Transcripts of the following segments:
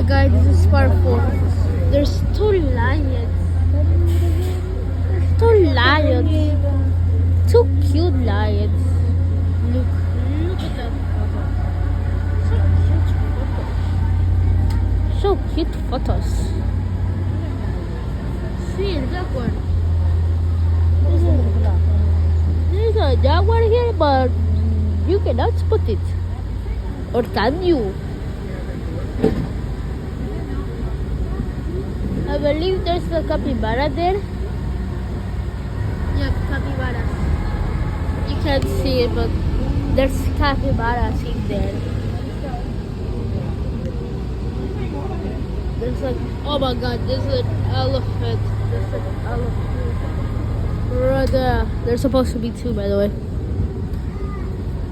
guys, this is part 4. There's 2 lions. There's 2 lions. 2 cute lions. Look at that. So cute photos. See, that one. There's a jaguar here, but you cannot spot it. Or can you? I believe there's a capybara there. Yep, capybaras. You can't see it, but there's capybaras in there. There's like, oh my god, there's an elephant. There's an elephant. Right there. There's supposed to be 2, by the way.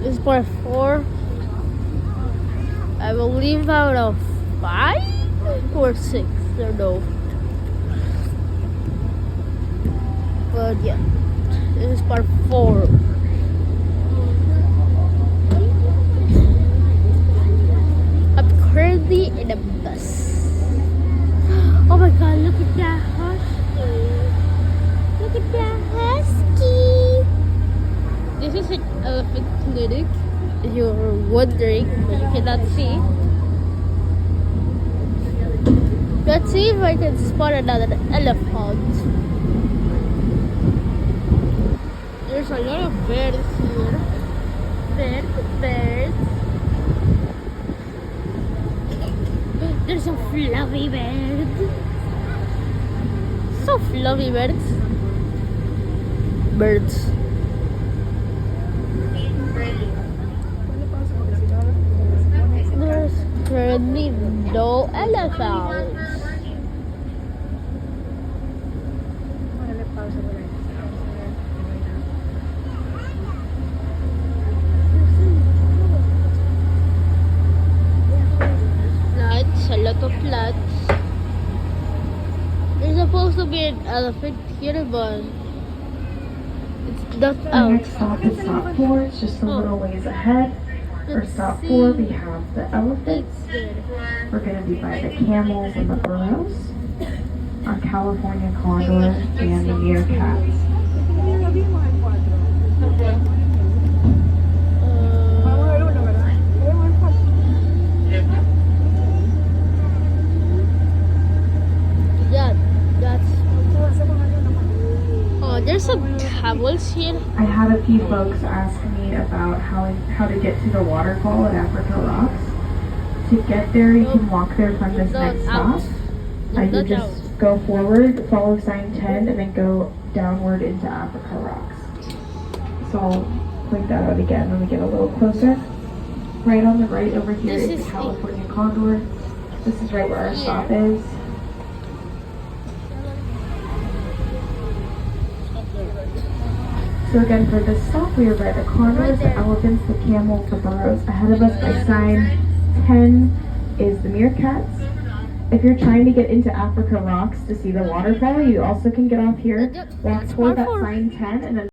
This is part 4. I believe out of 5 or 6. I don't know. But yeah, this is part 4. I'm currently in a bus. Oh my god, look at that husky. Look at that husky. This is an elephant clinic. If you're wondering, but you cannot see. Let's see if I can spot another elephant. There's a lot of birds here. Birds. There's a fluffy bird. So fluffy birds. There's currently no elephants. A lot of plants. There's supposed to be an elephant here, but it's not Our out. next stop is stop 4. It's just a little ways ahead. For stop 4, we have the elephants. We're going to be by the camels and the burros. Our California condor and the meerkats. There's some camels here. I had a few folks ask me about how to get to the waterfall at Africa Rocks. To get there, you can walk there from this next stop. You just go forward, follow sign 10, and then go downward into Africa Rocks. So I'll point that out again when we get a little closer. Right on the right over here is the California condor. This is right where our stop is. So again, for this stop, we are by the condors, the elephants, the camels, the burros. Ahead of us by sign 10 is the meerkats. If you're trying to get into Africa Rocks to see the waterfall, you also can get off here, walk toward that sign 10, and then